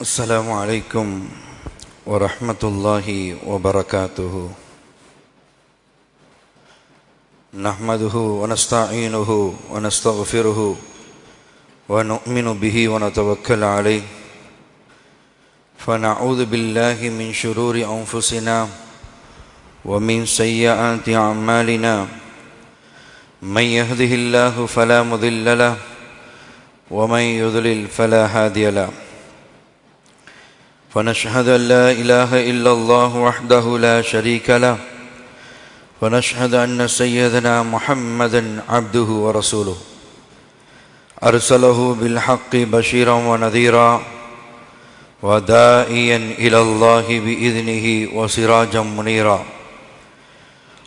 السلام عليكم ورحمة الله وبركاته. نحمده ونستعينه ونستغفره ونؤمن به ونتوكل عليه، فنعوذ بالله من شرور أنفسنا ومن سيئات أعمالنا. من يهده الله فلا مضل له ومن يضلل فلا هادي له. فنشهد أن لا إله إلا الله وحده لا شريك له، ونشهد أن سيدنا محمدا عبده ورسوله، أرسله بالحق بشيرا ونذيرا وداعيا إلى الله بإذنه وسراجا منيرا.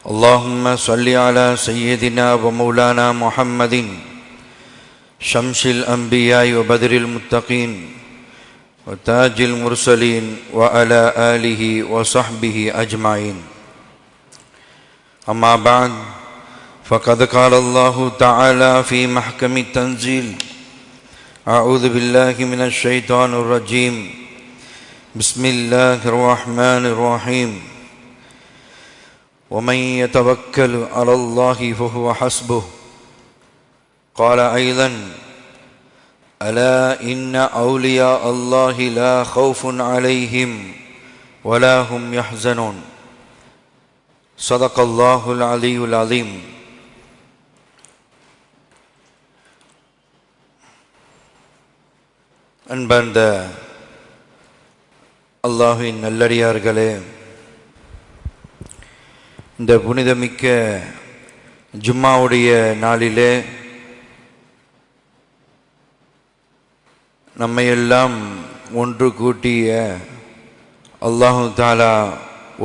اللهم صل على سيدنا ومولانا محمد شمس الأنبياء وبدر المتقين وتاج المرسلين وعلى آله وصحبه أجمعين. أما بعد، فقد قال الله تعالى في محكم التنزيل: أعوذ بالله من الشيطان الرجيم، بسم الله الرحمن الرحيم. ومن يتوكل على الله فهو حسبه. قال أيضا: ألا إن أولياء الله لا خوف عليهم ولا هم يحزنون. صدق الله العلي العظيم. அன்பார்ந்த அல்லாஹ்வின் நல்லடியார்களே, இந்த புனிதமிக்க ஜும்மாவுடைய நாளிலே நம்மையெல்லாம் ஒன்று கூட்டிய அல்லாஹு தாலா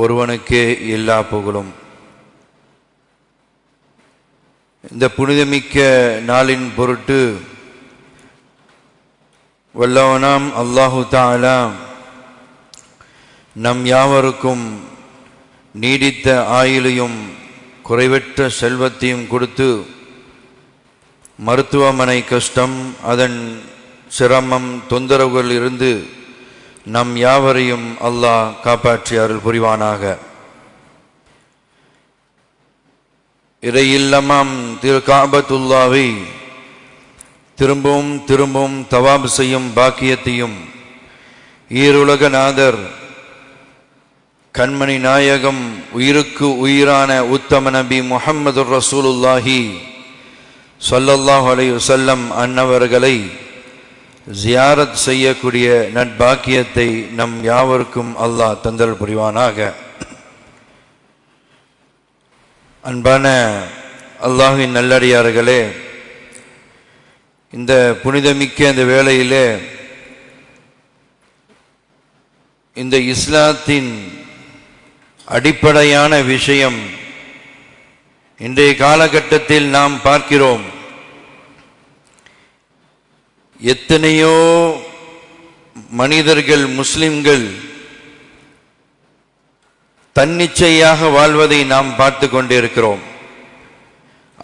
ஒருவனுக்கே எல்லா புகழும். இந்த புனிதமிக்க நாளின் பொருட்டு வல்லவனாம் அல்லாஹு தாலா நம் யாவருக்கும் நீடித்த ஆயுளையும் குறைவற்ற செல்வத்தையும் கொடுத்து மருத்துவமனை கஷ்டம், அதன் சிரமம், தொந்தரவுகள் இருந்து நம் யாவரையும் அல்லாஹ் காப்பாற்றி அருள் புரிவானாக. இறையில்லமாம் திரு காபத்துல்லாவை திரும்பவும் திரும்பவும் தவாப் செய்யும் பாக்கியத்தையும் ஈருலக நாதர் கண்மணி நாயகம் உயிருக்கு உயிரான உத்தம நபி முஹம்மது ரசூலுல்லாஹி ஸல்லல்லாஹு அலைஹி வஸல்லம் அன்னவர்களை ஜியாரத் செய்யக்கூடிய நட்பாக்கியத்தை நம் யாவருக்கும் அல்லாஹ் தந்தல் புரிவானாக. அன்பான அல்லாஹ்வின் நல்லடியார்களே, இந்த புனிதமிக்க இந்த வேளையிலே இந்த இஸ்லாத்தின் அடிப்படையான விஷயம் இன்றைய காலகட்டத்தில் நாம் பார்க்கிறோம். எத்தனையோ மனிதர்கள், முஸ்லிம்கள் தன்னிச்சையாக வாழ்வதை நாம் பார்த்து கொண்டிருக்கிறோம்.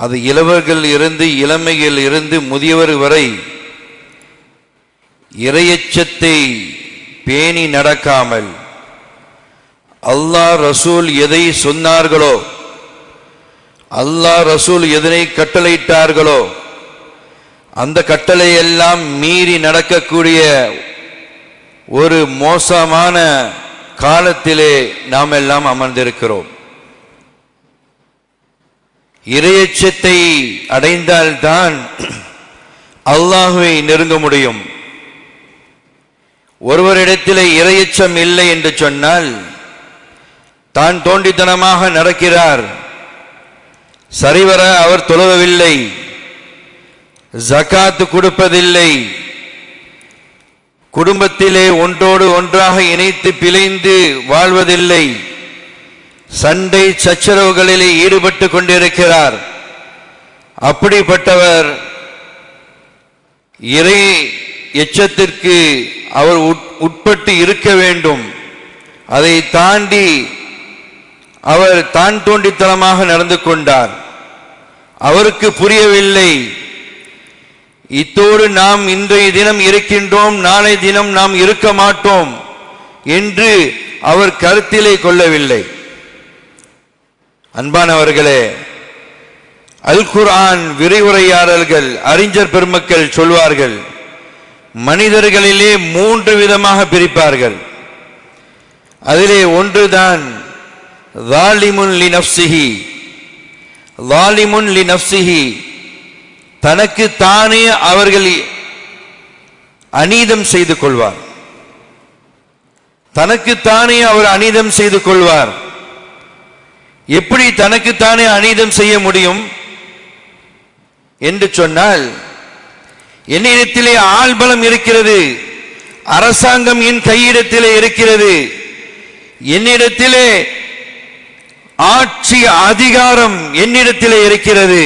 அது இளவர்கள் இருந்து இளமையில் இருந்து முதியவர் வரை இறையச்சத்தை பேணி நடக்காமல் அல்லாஹ் ரசூல் எதை சொன்னார்களோ, அல்லாஹ் ரசூல் எதனை கட்டளையிட்டார்களோ அந்த கட்டளையெல்லாம் மீறி நடக்கக்கூடிய ஒரு மோசமான காலத்திலே நாம் எல்லாம் அமர்ந்திருக்கிறோம். இறையச்சத்தை அடைந்தால்தான் அல்லாஹ்வை நெருங்க முடியும். ஒருவரிடத்திலே இறையச்சம் இல்லை என்று சொன்னால் தான் தோண்டித்தனமாக நடக்கிறார், சரிவர அவர் தொழுவவில்லை, ஜகாத்து கொடுப்பதில்லை, குடும்பத்திலே ஒன்றோடு ஒன்றாக இணைத்து பிழைந்து வாழ்வதில்லை, சண்டை சச்சரவுகளிலே ஈடுபட்டு கொண்டிருக்கிறார். அப்படிப்பட்டவர் இறை எச்சத்திற்கு அவர் உட்பட்டு இருக்க வேண்டும். அதை தாண்டி அவர் தான் தோண்டித்தனமாக நடந்து கொண்டார். அவருக்கு புரியவில்லை இத்தோடு நாம் இன்றைய தினம் இருக்கின்றோம், நாளை தினம் நாம் இருக்க மாட்டோம் என்று அவர் கருத்திலே கொள்ளவில்லை. அன்பானவர்களே, அல் குர்ஆன் விரிவுரையாளர்கள், அறிஞர் பெருமக்கள் சொல்வார்கள், மனிதர்களிலே 3 விதமாக பிரிப்பார்கள். அதிலே ஒன்றுதான் ஸாலிமுன் லினஃப்ஸிஹி. ஸாலிமுன் லினஃப்ஸிஹி, தனக்கு தானே அவர்கள் அநீதம் செய்து கொள்வார். தனக்குத்தானே அவர் அநீதம் செய்து கொள்வார். எப்படி தனக்குத்தானே அநீதம் செய்ய முடியும் என்று சொன்னால், என்னிடத்திலே ஆள்பலம் இருக்கிறது, அரசாங்கம் என் கையிடத்திலே இருக்கிறது, என்னிடத்திலே ஆட்சி அதிகாரம் என்னிடத்திலே இருக்கிறது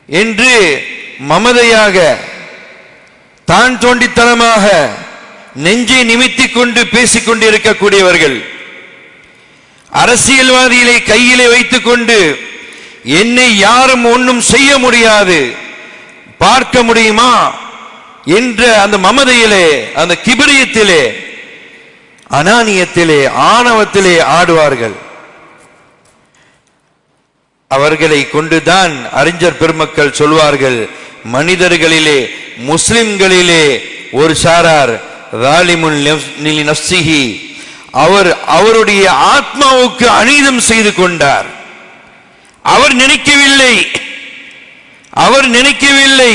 என்று மமதையாக, தான் தோண்டித்தனமாக நெஞ்சை நிமித்திக் கொண்டு பேசிக் கொண்டிருக்கக்கூடியவர்கள், அரசியல்வாதிகளை கையிலே வைத்துக் கொண்டு என்னை யாரும் ஒன்றும் செய்ய முடியாது, பார்க்க முடியுமா என்ற அந்த மமதையிலே, அந்த கிபிரியத்திலே, அனானியத்திலே, ஆணவத்திலே ஆடுவார்கள். அவர்களை கொண்டுதான் அறிஞர் பெருமக்கள் சொல்வார்கள், மனிதர்களிலே, முஸ்லிம்களிலே ஒரு சாரார் ஸாலிமுன் லினஃப்ஸிஹி, அவர் அவருடைய ஆத்மாவுக்கு அநீதம் செய்து கொண்டார். அவர் நினைக்கவில்லை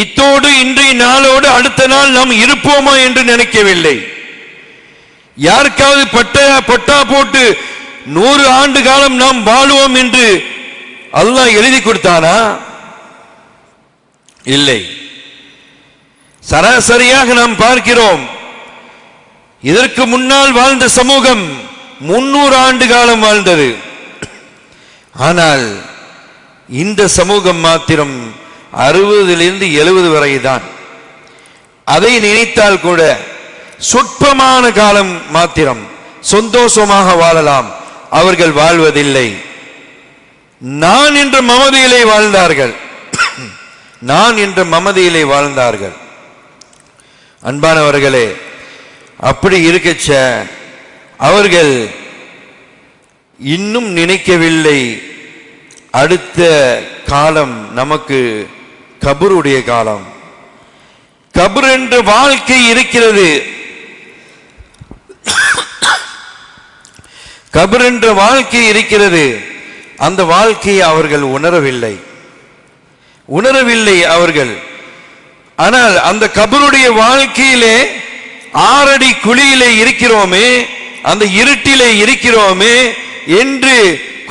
இத்தோடு இன்றைய நாளோடு அடுத்த நாள் நாம் இருப்போமா என்று நினைக்கவில்லை. யாருக்காவது பட்டா போட்டு 100 ஆண்டு காலம் நாம் வாழுவோம் என்று அல்லாஹ் எழுதி கொடுத்தானா? இல்லை. சராசரியாக நாம் பார்க்கிறோம், இதற்கு முன்னால் வாழ்ந்த சமூகம் 300 ஆண்டு காலம் வாழ்ந்தது. ஆனால் இந்த சமூகம் மாத்திரம் 60 70 வரை தான். அதை நினைத்தால் கூட சொற்பமான காலம் மாத்திரம் சந்தோஷமாக வாழலாம். அவர்கள் வாழ்வதில்லை. நான் என்ற மமதையிலே வாழ்ந்தார்கள். நான் என்ற மமதையிலே வாழ்ந்தார்கள். அன்பானவர்களே, அப்படி இருக்கச்ச அவர்கள் இன்னும் நினைக்கவில்லை, அடுத்த காலம் நமக்கு கபருடைய காலம். கபர் என்ற வாழ்க்கை இருக்கிறது. கபர் என்ற வாழ்க்கை இருக்கிறது. அந்த வாழ்க்கையை அவர்கள் உணரவில்லை அவர்கள். ஆனால் அந்த கபருடைய வாழ்க்கையிலே 6 அடி குழியிலே இருக்கிறோமே, அந்த இருட்டிலே இருக்கிறோமே என்று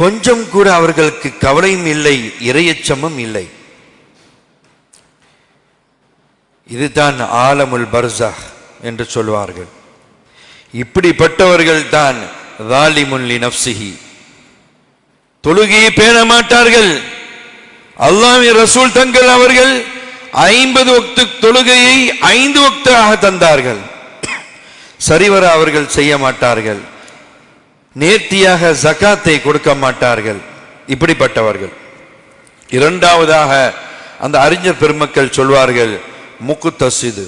கொஞ்சம் கூட அவர்களுக்கு கவலையும் இல்லை, இறையச்சமும் இல்லை. இதுதான் ஆலமுல் பர்ஸஹ் என்று சொல்வார்கள். இப்படிப்பட்டவர்கள் தான் ஸாலிமுன் லினஃப்ஸிஹி. தொழுகையை பேண மாட்டார்கள். அல்லாஹ்வின் ரசூல் தங்கள் அவர்கள் 50 வக்து தொழுகையை 5 வக்தாக தந்தார்கள். சரிவர அவர்கள் செய்ய மாட்டார்கள். நேர்த்தியாக ஜகாத்தை கொடுக்க மாட்டார்கள். இப்படிப்பட்டவர்கள். இரண்டாவதாக அந்த அறிஞர் பெருமக்கள் சொல்வார்கள், முக்தஸித்.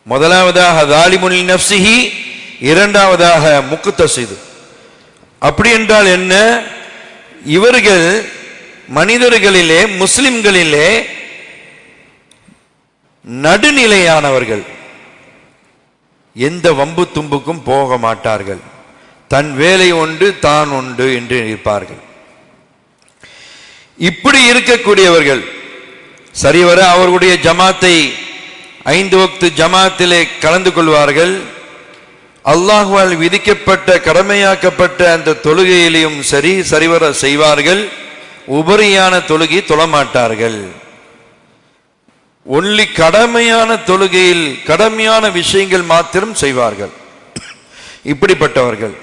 முதலாவதாக ஸாலிமுன் லினஃப்ஸிஹி, இரண்டாவதாக முக்தஸித். அப்படி என்றால் என்ன? இவர்கள் மனிதர்களிலே, முஸ்லிம்களிலே நடுநிலையானவர்கள். எந்த வம்பு தும்புக்கும் போக மாட்டார்கள். தன் வேலை உண்டு, தான் உண்டு என்று இருப்பார்கள். இப்படி இருக்கக்கூடியவர்கள் சரிவர அவர்களுடைய ஜமாத்தை 5 வக்து ஜமாத்திலே கலந்து கொள்வார்கள். அல்லாஹ்வால் விதிக்கப்பட்ட, கடமையாக்கப்பட்ட அந்த தொழுகையிலையும் சரிவர செய்வார்கள். உபரியான தொழுகை தொழமாட்டார்கள். ஒன்லி கடமையான தொழுகையில் கடமையான விஷயங்கள் மாத்திரம் செய்வார்கள். இப்படிப்பட்டவர்கள்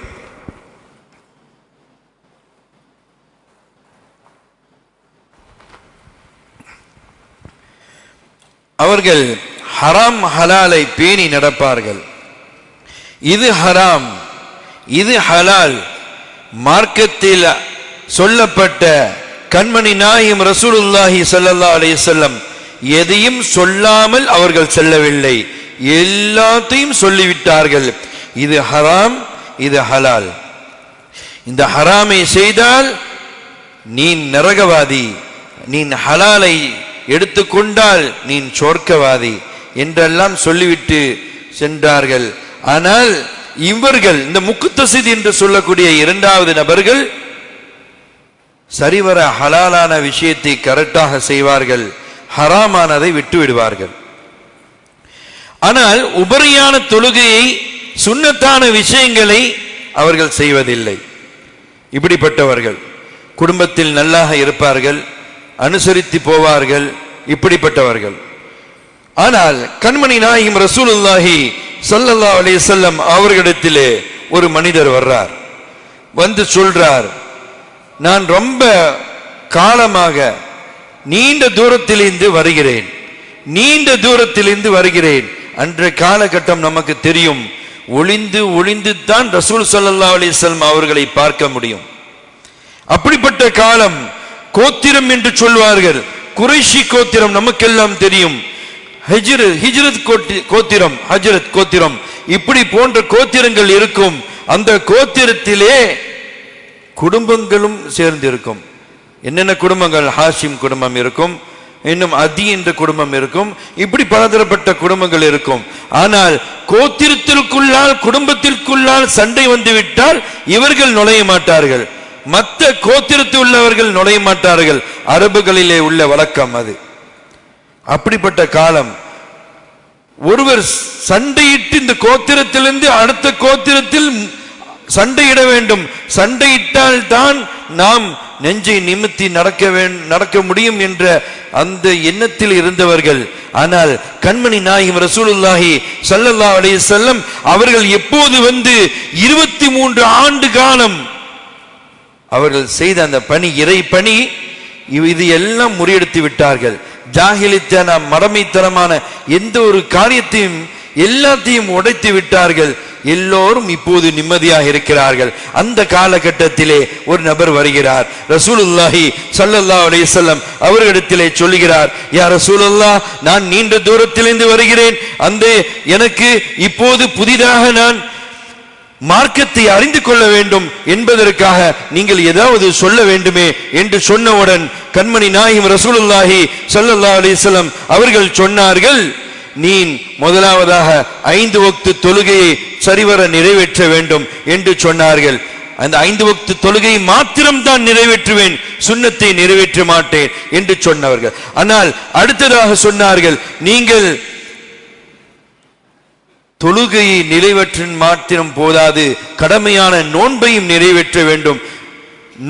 அவர்கள் ஹராம் ஹலாலை பேணி நடப்பார்கள். இது ஹராம், இது ஹலால், மார்க்கத்தில் சொல்லப்பட்ட கண்மணி நாயகம் ரசூலுல்லாஹி ஸல்லல்லாஹு அலைஹி வஸல்லம் எதையும் சொல்லாமல் அவர்கள் செல்லவில்லை, எல்லாத்தையும் சொல்லிவிட்டார்கள். இது ஹராம், இது ஹலால். இந்த ஹராமை செய்தால் நீ நரகவாதி, நீ ஹலாலை எடுத்துக்கொண்டால் நீ சொர்க்கவாதி என்றெல்லாம் சொல்லிவிட்டு சென்றார்கள். ஆனால் இவர்கள், இந்த முக்தஸித் என்று சொல்லக்கூடிய இரண்டாவது நபர்கள், சரிவர ஹலாலான விஷயத்தை கரெக்டாக செய்வார்கள், ஹராமானதை விட்டு விடுவார்கள். ஆனால் உபரியான தொழுகையை, சுன்னத்தான விஷயங்களை அவர்கள் செய்வதில்லை. இப்படிப்பட்டவர்கள் குடும்பத்தில் நல்லாக இருப்பார்கள், அனுசரித்து போவார்கள், இப்படிப்பட்டவர்கள். ஆனால் கண்மணி நாயகம் ரசூலுல்லாஹி ஸல்லல்லாஹு அலைஹி வஸல்லம் அவர்களிடத்திலே ஒரு மனிதர் வர்றார். வந்து சொல்றார், நான் ரொம்ப காலமாக நீண்ட தூரத்திலிருந்து வருகிறேன், நீண்ட தூரத்திலிருந்து வருகிறேன். அன்றைய காலகட்டம் நமக்கு தெரியும், ஒளிந்து ஒளிந்து தான் ரசூல் ஸல்லல்லாஹு அலைஹி வஸல்லம் அவர்களை பார்க்க முடியும். அப்படிப்பட்ட காலம். கோத்திரம் என்று சொல்வார்கள், குறைஷி கோத்திரம் நமக்கெல்லாம் தெரியும். ஹிஜ்ரத் கோத்திரம், ஹஜ்ரத் கோத்திரம், இப்படி போன்ற கோத்திரங்கள் இருக்கும். அந்த கோத்திரத்திலே குடும்பங்களும் சேர்ந்து இருக்கும். என்னென்ன குடும்பங்கள்? ஹாஷிம் குடும்பம் இருக்கும், இன்னும் அதி என்ற குடும்பம் இருக்கும், இப்படி பலதரப்பட்ட குடும்பங்கள் இருக்கும். ஆனால் கோத்திரத்திற்குள்ளால், குடும்பத்திற்குள்ளால் சண்டை வந்துவிட்டால் இவர்கள் நுழைய மாட்டார்கள், மற்ற கோத்திரத்தில் உள்ளவர்கள் நுழைய மாட்டார்கள். அரபுகளிலே உள்ள வழக்கம் அது. அப்படிப்பட்ட காலம். ஒருவர் சண்டையிட்டு இந்த கோத்திரத்திலிருந்து அடுத்த கோத்திரத்தில் சண்டையிட வேண்டும், சண்டையிட்டால் தான் நாம் நெஞ்சை நிமித்தி நடக்க முடியும் என்ற அந்த எண்ணத்தில் இருந்தவர்கள். ஆனால் கண்மணி நாயகம் ரசூலுல்லாஹி ஸல்லல்லாஹு அலைஹி வஸல்லம் அவர்கள் எப்போது வந்து 23 ஆண்டு காலம் அவர்கள் செய்த அந்த பணி, இறை பணி, இது எல்லாம் முறியடித்து விட்டார்கள். ஜாஹிலித்தன, மடமைத்தனமான எந்த ஒரு காரியத்தையும் எல்லாத்தையும் உடைத்து விட்டார்கள். எல்லோரும் இப்போது நிம்மதியாக இருக்கிறார்கள். அந்த காலகட்டத்திலே ஒரு நபர் வருகிறார். ரசூலுல்லாஹி ஸல்லல்லாஹு அலைஹி வஸல்லம் அவர்களிடத்திலே சொல்லுகிறார், யா ரசூலுல்லாஹ், நான் நீண்ட தூரத்திலிருந்து வருகிறேன், அந்த எனக்கு இப்போது புதிதாக நான் மார்க்கத்தை அறிந்து கொள்ள வேண்டும் என்பதற்காக நீங்கள் ஏதாவது சொல்ல வேண்டுமே என்று சொன்னவுடன் கண்மணி நாயகம் ரசூலுல்லாஹி ஸல்லல்லாஹு அலைஹி வஸல்லம் அவர்கள் சொன்னார்கள், நீ முதலாவதாக 5 வக்து தொழுகையை சரிவர நிறைவேற்ற வேண்டும் என்று சொன்னார்கள். அந்த 5 வக்து தொழுகையை மாத்திரம் தான் நிறைவேற்றுவேன், சுன்னத்தை நிறைவேற்ற மாட்டேன் என்று சொன்னவர்கள். ஆனால் அடுத்ததாக சொன்னார்கள், நீங்கள் தொழுகையை நிறைவேற்ற மாத்திரம் போதாது, கடமையான நோன்பையும் நிறைவேற்ற வேண்டும்,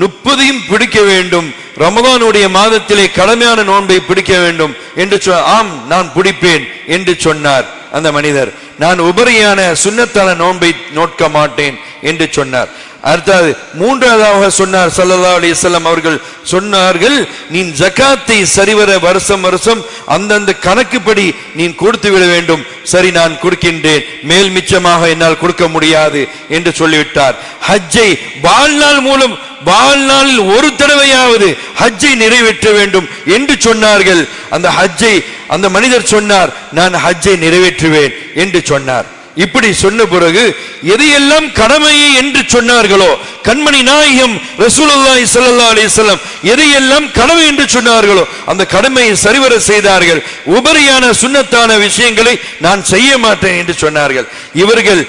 30 பிடிக்க வேண்டும், ரமதானுடைய மாதத்திலே கடமையான நோன்பை பிடிக்க வேண்டும் என்று ஆம் நான் பிடிப்பேன் என்று சொன்னார் அந்த மனிதர். நான் உபரியான சுன்னத்தான நோன்பை நோட்க மாட்டேன் என்று சொன்னார். அடுத்தது மூன்றாவதாக சொன்னார் ஸல்லல்லாஹு அலைஹி வஸல்லம் அவர்கள் சொன்னார்கள், நீ ஜகாத்தை சரிவர வருஷம் வருஷம் அந்தந்த கணக்குப்படி நீ கொடுத்து விட வேண்டும். சரி, நான் கொடுக்கின்றேன், மேல் மிச்சமாக என்னால் கொடுக்க முடியாது என்று சொல்லிவிட்டார். ஹஜ்ஜை வாழ்நாளில் ஒரு தடவையாவது ஹஜ்ஜை நிறைவேற்ற வேண்டும் என்று சொன்னார்கள். அந்த ஹஜ்ஜை அந்த மனிதர் சொன்னார், நான் ஹஜ்ஜை நிறைவேற்றுவேன் என்று சொன்னார். இப்படி சொன்ன பிறகு எதையெல்லாம் கடமையை என்று சொன்னார்களோ, கண்மணி நாயகம் ரசூலுல்லாஹி ஸல்லல்லாஹு அலைஹி வஸல்லம் எதையெல்லாம் கடமை என்று சொன்னார்களோ அந்த கடமையை சரிவர செய்தார்கள். உபரியான சுன்னத்தான விஷயங்களை நான் செய்ய மாட்டேன் என்று சொன்னார்கள். இவர்கள்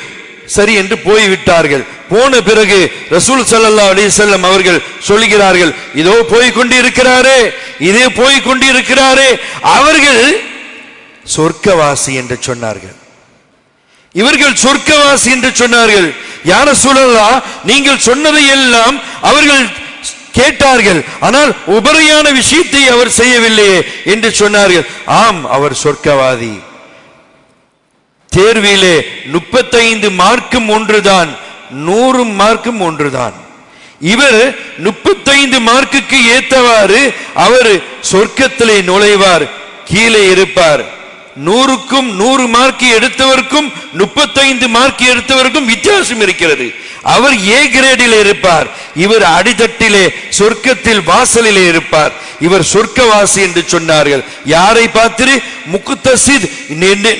சரி என்று போய்விட்டார்கள். போன பிறகு ரசூல் ஸல்லல்லாஹு அலைஹி வஸல்லம் அவர்கள் சொல்கிறார்கள், இதோ போய்கொண்டிருக்கிறாரே, இதே போய்கொண்டிருக்கிறாரே, அவர்கள் சொர்க்கவாசி என்று சொன்னார்கள். இவர்கள் சொர்க்கவாசி என்று சொன்னார்கள். யா ரசூலல்லாஹ், நீங்கள் சொன்னதை எல்லாம் அவர்கள் கேட்டார்கள், ஆனால் உபரியான விஷயத்தை அவர் செய்யவில்லையே என்று சொன்னார்கள். ஆம், அவர் சொர்க்கவாதி. தேர்விலே 35 மார்க்கும் ஒன்றுதான், 100 மார்க்கும் ஒன்றுதான். இவர் 35 மார்க்குக்கு ஏற்றவாறு அவர் சொர்க்கத்திலே நுழைவார், கீழே இருப்பார். 100க்கும் 100 மார்க் எடுத்தவருக்கும் 35 மார்க் எடுத்தவருக்கும் வித்தியாசம் இருக்கிறது. அவர் ஏ கிரேடில் இருப்பார், இவர் அடித்தட்டிலே சொர்க்கத்தில் வாசலிலே இருப்பார். இவர் சொர்க்கவாசி என்று சொன்னார்கள். யாரை பார்த்து? முக்தஸித்,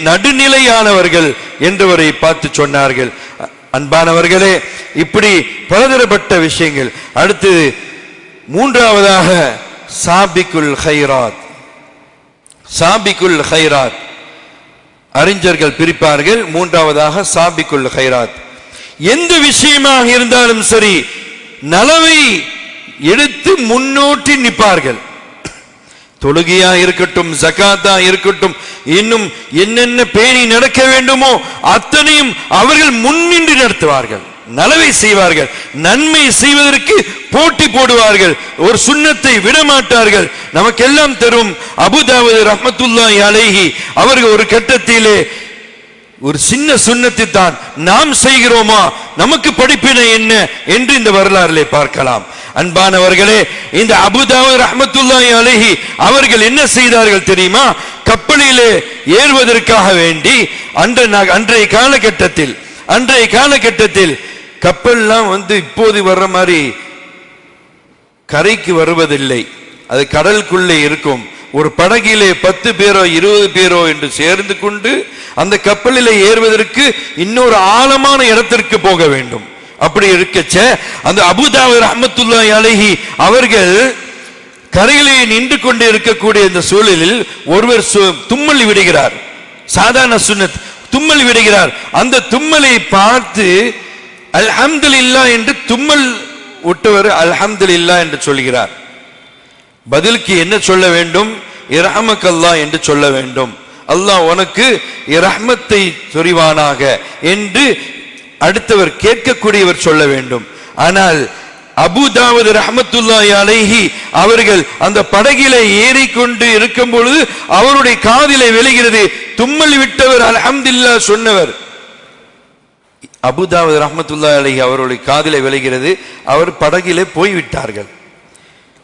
நடுநிலையானவர்கள் என்றவரை பார்த்து சொன்னார்கள். அன்பானவர்களே, இப்படி பலதரப்பட்ட விஷயங்கள். அடுத்து மூன்றாவதாக சாபிகுல் ஹைராத். சாபிகுல் ஹைராத் அறிஞர்கள் பிரிப்பார்கள். மூன்றாவதாக சாபிகுல் ஹைராத். எந்த விஷயமாக இருந்தாலும் சரி நலவை எடுத்து முன்னோட்டி நிற்பார்கள். தொழுகையா இருக்கட்டும், ஜகாத்தா இருக்கட்டும், இன்னும் என்னென்ன பேணி நடக்க வேண்டுமோ அத்தனையும் அவர்கள் முன்னின்று நடத்துவார்கள். நலவை செய்வார்கள், நன்மை செய்வதற்கு போட்டி போடுவார்கள், ஒரு சுன்னத்தை விடமாட்டார்கள். நமக்கெல்லாம் தரும் அபுதாவுத் ரஹ்மத்துல்லாஹி அலைஹி அவர்கள் ஒரு கட்டத்திலே ஒரு சின்ன சுன்னத்தை தான் நாம் செய்கிறோமா, நமக்கு படிப்பினை என்ன என்று இந்த வரலாறுல பார்க்கலாம். அன்பானவர்களே, இந்த அபுதாவுத் ரஹ்மத்துல்லாஹி அலைஹி அவர்கள் என்ன செய்தார்கள் தெரியுமா? கப்பலிலே ஏறுவதற்காக வேண்டி அன்றைய காலகட்டத்தில் கப்பல்லாம் இப்போது வர்ற மாதிரி கரைக்கு வருவதில்லை. அது கடலுக்குள்ளே இருக்கும். ஒரு படகிலே 10 பேரோ 20 பேரோ என்று சேர்ந்து கொண்டு அந்த கப்பலிலே ஏறுவதற்கு இன்னொரு ஆழமான இடத்திற்கு போக வேண்டும். அப்படி இருக்கச்ச அந்த அபுதாவுத் ரஹ்மத்துல்லாஹி அலைஹி அவர்கள் கரையிலே நின்று கொண்டு இருக்கக்கூடிய இந்த சூழலில் ஒருவர் தும்மல் விடுகிறார். சாதாரண சுன்னத், தும்மல் விடுகிறார். அந்த தும்மலை பார்த்து அல்ஹம்துலில்லாஹ் என்று தும்மல் விட்டவர் அல்ஹம்துலில்லாஹ் என்று சொல்கிறார். பதிலுக்கு என்ன சொல்ல வேண்டும்? இரஹமக்கல்லாஹ் என்று சொல்ல வேண்டும். அல்லாஹ் உனக்கு இரஹ்மத்தை சொரிவானாக என்று அடுத்தவர் கேட்கக்கூடியவர் சொல்ல வேண்டும். ஆனால் அபுதாவுத் ரஹ்மத்துல்லாஹி அலைஹி அவர்கள் அந்த படகிலே ஏறிக்கொண்டு இருக்கும் பொழுது அவருடைய காதிலே விழுகிறது. தும்மல் விட்டவர் அல்ஹம்துலில்லாஹ் சொன்னவர் அபுதாவுத் ரஹ்மத்துல்லாஹி அலைஹி அவருடைய காதிலே விழுகிறது. அவர் படகிலே போய்விட்டார்கள்,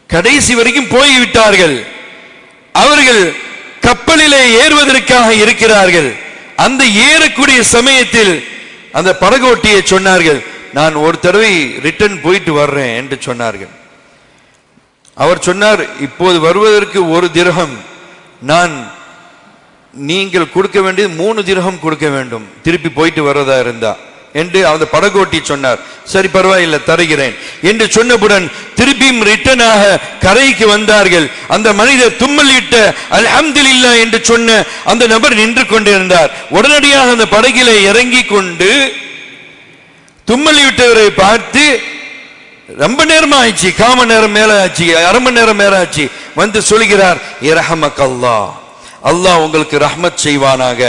கடைசி வரைக்கும் போய்விட்டார்கள். அவர்கள் கப்பலிலே ஏறுவதற்காக இருக்கிறார்கள். அந்த ஏறக்கூடிய சமயத்தில் அந்த படகோட்டியை சொன்னார்கள், நான் ஒரு தடவை ரிட்டர்ன் போயிட்டு வர்றேன் என்று சொன்னார்கள். அவர் சொன்னார், இப்போது வருவதற்கு 1 திர்ஹம், நீங்கள் கொடுக்க வேண்டியது 3 திர்ஹம் கொடுக்க வேண்டும் திருப்பி போயிட்டு வர்றதா இருந்தா என்று அந்த படகோட்டி சொன்னார். சரி பரவாயில்லை தருகிறேன் என்று சொன்னவுடன் திருப்பியும் ரிட்டனாக கரைக்கு வந்தார்கள். அந்த மனிதர் தும்மலிட்ட அல்ஹம்துலில்லாஹ் என்று சொன்ன அந்த நபர் நின்று கொண்டிருந்தார். உடனடியாக அந்த படகிலே இறங்கி கொண்டு தும்மலிவிட்டவரை பார்த்து, ரொம்ப நேரம் ஆயிடுச்சு, காம நேரம் மேல ஆச்சு, அரை மணி நேரம் மேல ஆச்சு, வந்து சொல்கிறார், இரஹமக்கல்லாஹ், அல்லாஹ் உங்களுக்கு ரஹ்மத் செய்வானாக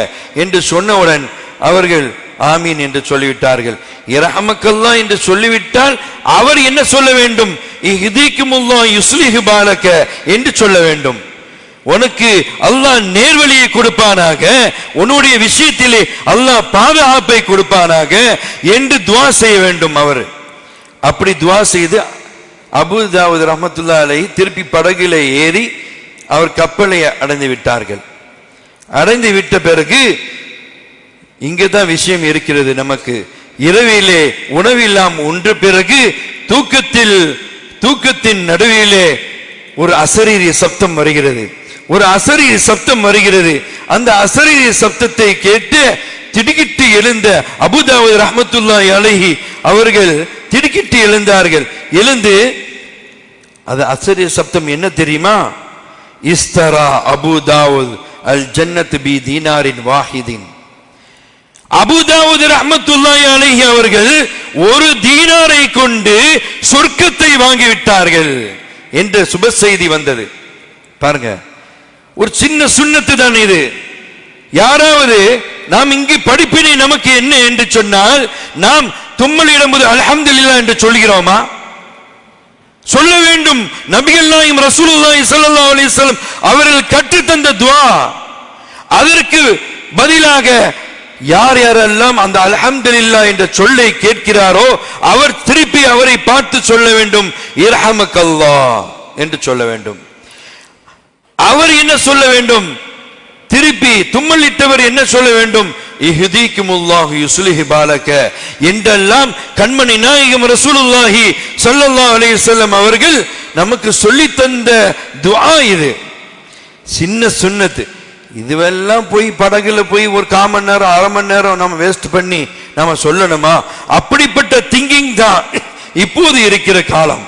என்று சொன்னவுடன் அவர்கள் ஆமீன் என்று சொல்லிவிட்டார்கள். இரஹமக்கல்லாஹ் என்று சொல்லிவிட்டால் அவர் என்ன சொல்ல வேண்டும்? இஹ்திகுமுல்லாஹ் யுஸ்லிஹு பாலக என்று சொல்ல வேண்டும். உனக்கு அல்லாஹ் நேர்வழியை கொடுப்பானாக, உன்னுடைய விஷயத்திலே அல்லாஹ் பாதுகாப்பை கொடுப்பானாக என்று துஆ செய்ய வேண்டும். அவர் அப்படி துஆ செய்து அபுதாவுத் ரஹ்மத்துல்லாஹி அலைஹி திருப்பி படகிலே ஏறி அவர் கப்பலை அடைந்து விட்டார்கள். அடைந்து விட்ட பிறகு இங்கதான் விஷயம் இருக்கிறது. நமக்கு இரவிலே உணவில்லாம் உண்ட பிறகு தூக்கத்தின் நடுவிலே ஒரு அசரீரிய சப்தம் வருகிறது. அந்த அசரீரிய சப்தத்தை கேட்டு திடுக்கிட்டு எழுந்த அபுதாவுத் ரஹ்மத்துல்லாஹி அலைஹி அவர்கள் திடுக்கிட்டு எழுந்தார்கள். எழுந்து அது அசரீரிய சப்தம் என்ன தெரியுமா? இஸ்தரா அபுதாவுத் அல் ஜன்னத் பி தீனாரின் வாஹிதின். அபுதாவுத் ரஹ்மத்துல்லாஹி அலைஹி அவர்கள் 1 தீனாரை கொண்டு சொர்க்கத்தை வாங்கிவிட்டார்கள் என்ற சுப செய்தி வந்தது. பாருங்க, ஒரு சின்ன சுன்னத்து தான் இது. யாராவது நாம் இங்கு படிப்பினை நமக்கு என்ன என்று சொன்னால், நாம் தும்மலிடும்போது அல்ஹம்துலில்லாஹ் என்று சொல்கிறோமா? சொல்ல வேண்டும். நபிகள் நாயகம் ரசூலுல்லாஹி ஸல்லல்லாஹு அலைஹி வஸல்லம் அவர்கள் கற்றுத்தந்த துஆ. அதற்கு பதிலாக யார் யாரெல்லாம் அந்த அல்ஹம்துலில்லாஹ் என்ற சொல்லை கேட்கிறாரோ அவர் திருப்பி அவரை பார்த்து சொல்ல வேண்டும், இரஹமக்கல்லாஹ் என்று சொல்ல வேண்டும். அவர் என்ன சொல்ல வேண்டும்? திருப்பி தும்மலிட்டவர் என்ன சொல்ல வேண்டும்? இஹ்திகுமுல்லாஹு யுஸ்லிஹு பாலக என்றெல்லாம் கண்மணி நாயகம் ரசூலுல்லாஹி ஸல்லல்லாஹு அலைஹி வஸல்லம் அவர்கள் நமக்கு சொல்லி தந்த துஆ இது. சின்ன சுன்னத்து. இதுவெல்லாம் போய் படகுல போய் ஒரு 1/4 மணி நேரம் 1/2 மணி நேரம் நம்ம வேஸ்ட் பண்ணி நாம சொல்லணுமா? அப்படிப்பட்ட திங்கிங் தான் இப்போது இருக்கிற காலம்.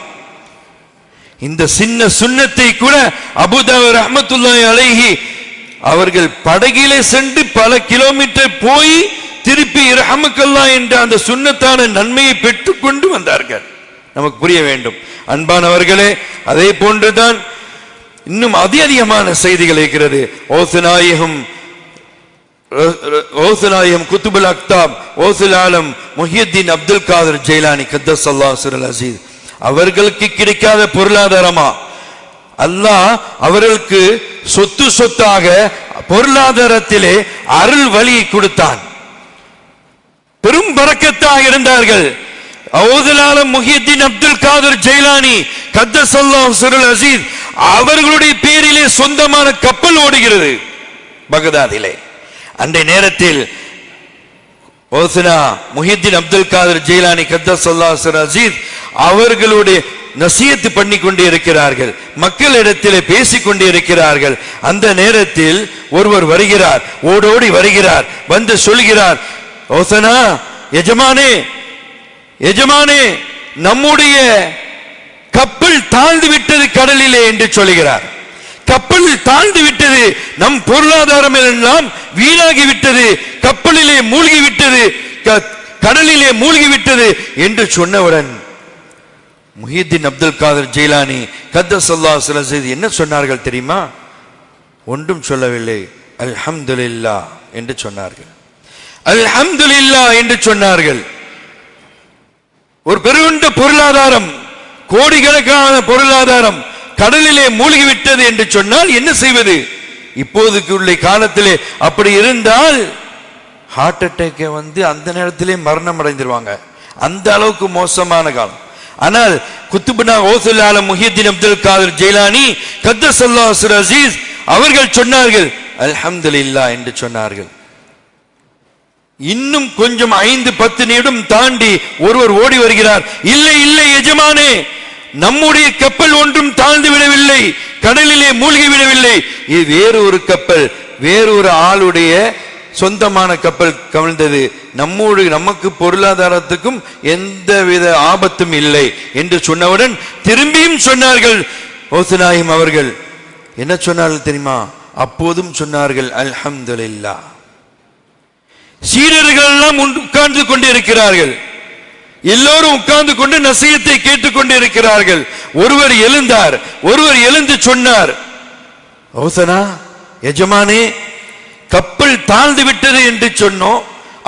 இந்த சின்ன சுன்னத்தை கூட அபூதாவூத் ரஹ்மத்துல்லாஹி அலைஹி அவர்கள் படகிலே சென்று பல கிலோமீட்டர் போய் திருப்பி இரஹமக்கல்லாஹ் என்ற அந்த சுன்னத்தான நன்மையை பெற்றுக் கொண்டு வந்தார்கள். நமக்கு புரிய வேண்டும் அன்பானவர்களே. அதே போன்றுதான் இன்னும் அதிகமான செய்திகள் இருக்கிறது. ஓசுநாயகம் குத்துபுல் அக்தாப் ஓசுல் ஆலம் முஹியுத்தீன் அப்துல் காதர் ஜெயிலானி கத்தஸல்லாஹு சிறல் அஸீஸ் அவர்களுக்கு கிடைக்காத பொருளாதாரமா? அல்லாஹ் அவர்களுக்கு சொத்தாக பொருளாதாரத்திலே அருள் வழியை கொடுத்தான். பெரும் பரக்கத்தாக இருந்தார்கள். ஓசுல் ஆலம் முஹியுத்தீன் அப்துல் காதர் ஜெயிலானி கத்தஸல்லாஹு சிறல் அஸீஸ் அவர்களுடைய பேரிலே சொந்தமான கப்பல் ஓடுகிறது பகதாதிலே. அந்த நேரத்தில் ஓசுனா முஹியுத்தீன் அப்துல் காதர் ஜெயிலானி கத்தஸல்லாஹு சிறல் அஸீஸ் அவர்களுடைய நசியத்து பண்ணி கொண்டே இருக்கிறார்கள், மக்களிடத்திலே பேசிக் கொண்டே இருக்கிறார்கள். அந்த நேரத்தில் ஒருவர் வருகிறார், ஓடோடி வருகிறார், வந்து சொல்கிறார், ஓசனா எஜமானே எஜமானே நம்முடைய கப்பல் தாழ்ந்து விட்டது கடலிலே என்று சொல்கிறார். கப்பல் தாழ்ந்து விட்டது, நம் பொருளாதாரம் எல்லாம் வீணாகி விட்டது, கப்பலிலே மூழ்கி விட்டது, கடலிலே மூழ்கி விட்டது என்று சொன்னவுடன் முஹியுத்தீன் அப்துல் காதர் ஜெயிலானி கத்தஸல்லாஹு சிறல் அஸீஸ் என்ன சொன்னார்கள் தெரியுமா? ஒன்றும் சொல்லவில்லை, அல்ஹம்துலில்லாஹ் என்று சொன்னார்கள். அல்ஹம்துலில்லாஹ் என்று சொன்னார்கள். ஒரு பெருண்ட பொருளாதாரம், கோடிக்கணக்கான பொருளாதாரம் கடலிலே மூழ்கிவிட்டது என்று சொன்னால் என்ன செய்வது? இப்போதுக்கு உள்ள காலத்திலே அப்படி இருந்தால் ஹார்ட் அட்டாக்கை வந்து அந்த நேரத்திலே மரணம் அடைந்துருவாங்க. அந்த அளவுக்கு மோசமான காலம். ஆனால் குத்துபுனா ஓசுல் ஆலம் முஹியுத்தீன் அப்துல் காதர் ஜெயிலானி கத்தஸல்லாஹு சிறல் அஸீஸ் அவர்கள் சொன்னார்கள் அல்ஹம்துலில்லாஹ் என்று சொன்னார்கள். இன்னும் கொஞ்சம் 5-10 நிமிடம் தாண்டி ஒருவர் ஓடி வருகிறார். இல்லை இல்லை எஜமானே, நம்முடைய கப்பல் ஒன்றும் தாழ்ந்து விடவில்லை, கடலிலே மூழ்கி விடவில்லை, இது வேறு ஒரு கப்பல், வேறொரு ஆளுடைய சொந்தமான கப்பல் கவிழ்ந்தது, நமக்கு பொருளாதாரத்துக்கும் எந்தவித ஆபத்தும் இல்லை என்று சொன்னவுடன் திரும்பியும் சொன்னார்கள் ஓசுநாயகம் அவர்கள். என்ன சொன்னார்கள் தெரியுமா? அப்போதும் சொன்னார்கள் அல்ஹம்துலில்லாஹ். சீடர்கள் எல்லாம் உட்கார்ந்து கொண்டு இருக்கிறார்கள், எல்லோரும் உட்கார்ந்து கொண்டு நசியத்தை கேட்டுக் கொண்டு இருக்கிறார்கள். ஒருவர் எழுந்தார், ஒருவர் எழுந்து சொன்னார், ஓசனா எஜமானே, கப்பல் தாழ்ந்து விட்டது என்று சொன்னோம்,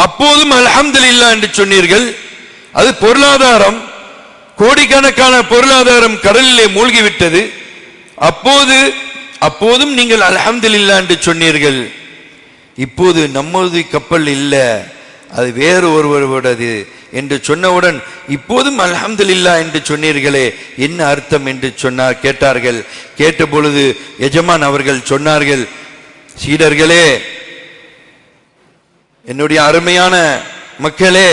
அப்போதும் அல்ஹம்துலில்லாஹ் என்று சொன்னீர்கள். அது பொருளாதாரம், கோடிக்கணக்கான பொருளாதாரம் கடலிலே மூழ்கிவிட்டது, அப்போதும் நீங்கள் அல்ஹம்துலில்லாஹ் என்று சொன்னீர்கள். இப்போது நம்முடைய கப்பல் இல்ல, அது வேறு ஒருவருடையது என்று சொன்னவுடன் இப்போதும் அல்ஹம்துலில்லாஹ் என்று சொன்னீர்களே, என்ன அர்த்தம் என்று கேட்டார்கள். கேட்ட பொழுது எஜமான் அவர்கள் சொன்னார்கள், சீடர்களே, என்னுடைய அருமையான மக்களே,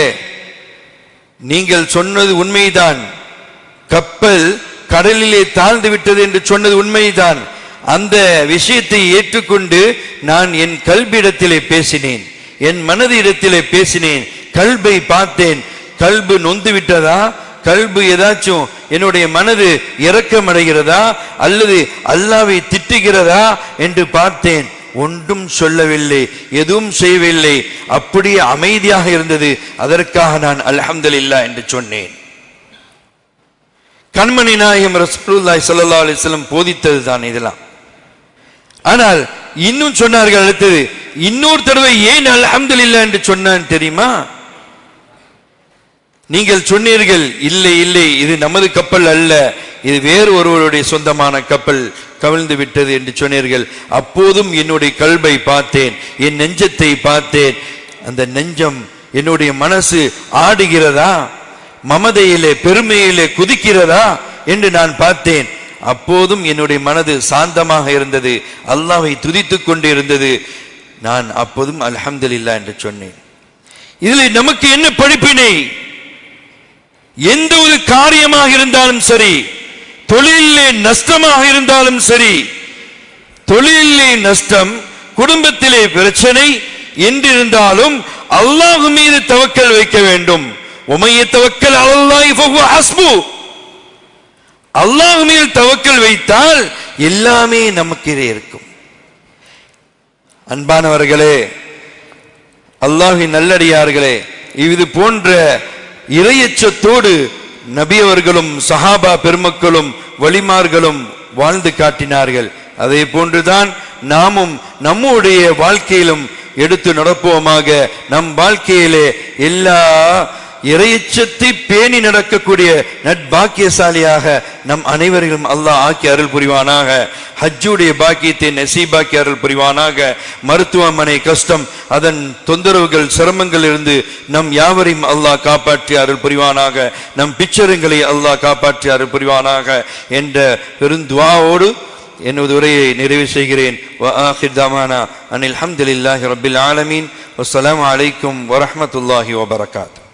நீங்கள் சொன்னது உண்மைதான், கப்பல் கடலிலே தாழ்ந்து விட்டது என்று சொன்னது உண்மைதான். அந்த விஷயத்தை ஏற்றுக்கொண்டு நான் என் கல்பிடத்திலே பேசினேன், என் மனது இடத்திலே பேசினேன், கல்பை பார்த்தேன், கல்பு நொந்து விட்டதா, கல்பு ஏதாச்சும் என்னுடைய மனது இரக்கம் அடைகிறதா அல்லது அல்லாஹ்வை திட்டுகிறதா என்று பார்த்தேன். ஒன்றும் சொல்லவில்லை, எதுவும் செய்யவில்லை, அப்படியே அமைதியாக இருந்தது. அதற்காக நான் அல்ஹம்துலில்லாஹ் என்று சொன்னேன். கண்மணி நாயகம் ரசூலுல்லாஹி ஸல்லல்லாஹு அலைஹி வஸல்லம் போதித்தது தான் இதெல்லாம். ஆனால் இன்னும் சொன்னார்கள், அடுத்தது இன்னொரு தடவை ஏன் அல்ஹம்துலில்லாஹ் என்று சொன்னான் தெரியுமா? நீங்கள் சொன்னீர்கள், இல்லை இல்லை, இது நமது கப்பல் அல்ல, இது வேறு ஒருவருடைய சொந்தமான கப்பல் கவிழ்ந்து விட்டது என்று சொன்னீர்கள். அப்போதும் என்னுடைய கல்பை பார்த்தேன், என் நெஞ்சத்தை பார்த்தேன். அந்த நெஞ்சம், என்னுடைய மனசு ஆடுகிறதா, மமதையிலே பெருமையிலே குதிக்கிறதா என்று நான் பார்த்தேன். அப்போதும் என்னுடைய மனது சாந்தமாக இருந்தது, அல்லாஹ்வை துதித்துக் கொண்டு இருந்தது. நான் அப்போதும் அல்ஹம்துலில்லாஹ் என்று சொன்னேன். இதில் நமக்கு என்ன படிப்பினை? எந்த ஒரு காரியமாக இருந்தாலும் சரி, தொழிலே நஷ்டமாக இருந்தாலும் சரி, தொழிலே நஷ்டம், குடும்பத்திலே பிரச்சனை என்றிருந்தாலும் அல்லாஹ் மீது தவக்கல் வைக்க வேண்டும். உமைய தவக்கல் அலல்லாஹி ஃபஹுவ ஹஸ்பு. அல்லாஹ் மீது தவக்கல் வைத்தால் எல்லாமே நமக்கு இருக்கும். அன்பானவர்களே, அல்லாஹ்வின் நல்லடியார்களே, இது போன்ற இறையச்சத்தோடு நபி அவர்களும் சஹாபா பெருமக்களும் வலிமார்களும் வாழ்ந்து காட்டினார்கள். அதே போன்றுதான் நாமும் நம்முடைய வாழ்க்கையிலும் எடுத்து நடப்போமாக. நம் வாழ்க்கையிலே எல்லா இறையச்சத்தை பேணி நடக்கக்கூடிய நட்பாக்கியசாலியாக நம் அனைவர்களும் அல்லாஹ் ஆக்கி அருள் புரிவானாக. ஹஜ்ஜுடைய பாக்கியத்தை நசீபாக்கி அருள் புரிவானாக. மருத்துவமனை கஷ்டம், அதன் தொந்தரவுகள், சிரமங்கள் இருந்து நம் யாவரையும் அல்லாஹ் காப்பாற்றி அருள் புரிவானாக. நம் பிச்சருங்களை அல்லாஹ் காப்பாற்றி அருள் புரிவானாக என்ற பெருந்துவாவோடு எனது உரையை நிறைவு செய்கிறேன். வ ஆகிர் தவானா அனில் ஹம்துலில்லாஹி ரப்பில் ஆலமீன். வஸ்ஸலாமு அலைக்கும் வரஹ்மத்துல்லாஹி வபரகாத்துஹு.